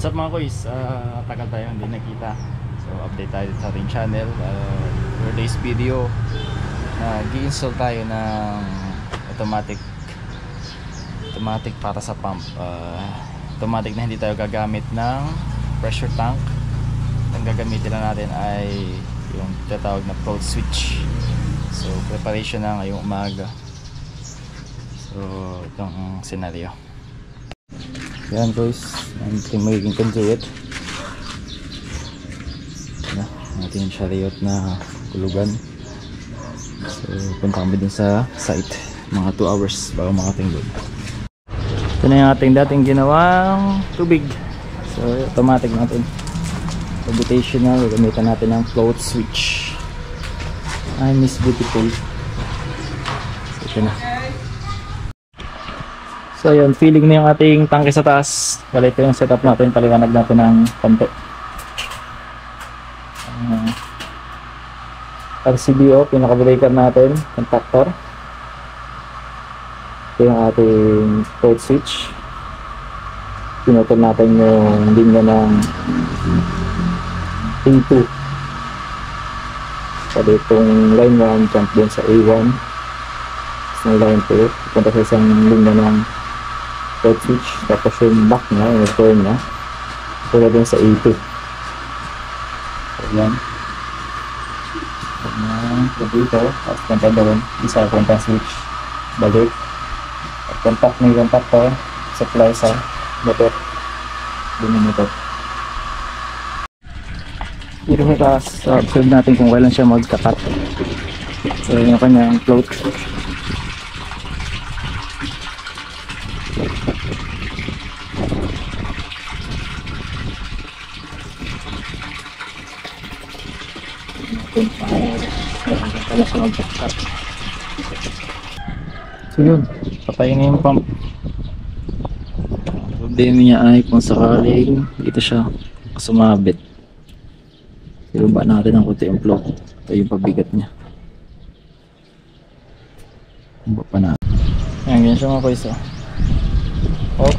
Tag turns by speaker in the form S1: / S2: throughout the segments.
S1: What's up mga koys? Tagal tayo hindi nakita. So update tayo sa ating channel. For today's video, gi-install tayo ng automatic para sa pump. Automatic na hindi tayo gagamit ng pressure tank. Ang gagamitin lang natin ay yung tinatawag na float switch. So preparation na ngayong umaga. So itong scenario. Yan guys, ang magiging conduit. Yan, natin yung chariot na kulugan. So punta kami din sa site, mga 2 hours bago makating doon. Ito na yung ating dating ginawang tubig. So automatic natin, computational, gamitan natin ng float switch. I miss beautiful. So ito na. So yun, feeling na yung ating tangke sa taas. Wala, ito yung setup natin, paliwanag natin ng konti. RCBO, pinaka-breaker natin, contactor. Ito yung ating float switch. Pinutol natin yung linya ng A2. Pwede itong line 1, jump din sa A1. Tapos line 2, punta sa isang linya ng float switch, tapos yung back niya, yung return niya pula din sa A2. So yan, dito, tapos punta doon, isa punta switch, balik at contact na yung contactor, supply sa motor, luminitot. Dito sa taas, observe natin kung kailan siya magkakat. So yun yung kanyang float. So yun, patayin na yung pump. Problema niya ay kung sakaling dito siya sumabit, ilumba natin ang kunti yung float. Ito yung pabigat niya, ilumba pa natin. Ayan, ganyan siya mga boys. Off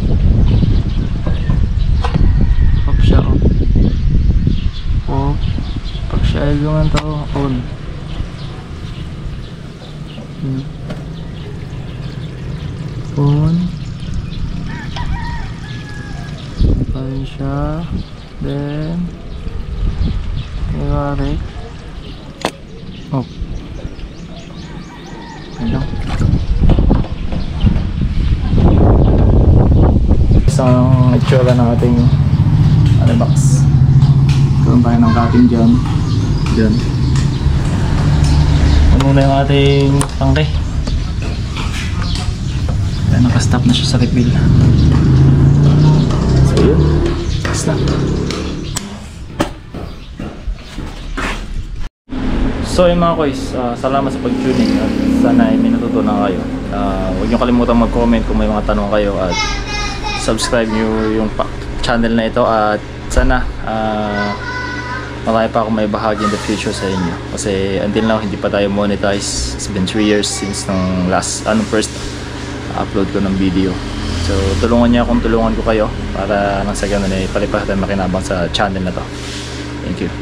S1: siya, off. Pag siya ay yung ito, on. On. Ayun siya. Then i-rate. Oh. Ayan. Isang itsura ng ating box. Karoon tayo ng cutting dyan. Dyan. Muna yung ating tangke. Kaya nakastop na siya sa refill. So yun, basta. So yun mga koys, salamat sa pag-tuning at sana ay may natutunan kayo. Huwag nyo kalimutan mag-comment kung may mga tanong kayo at subscribe nyo yung channel na ito at sana marami pa akong may bahagi in the future sa inyo kasi until now hindi pa tayo monetize. It's been 3 years since nung first upload ko ng video. So tulungan ko kayo para nang sa ganun ay palipas tayo makinabang sa channel na to. Thank you.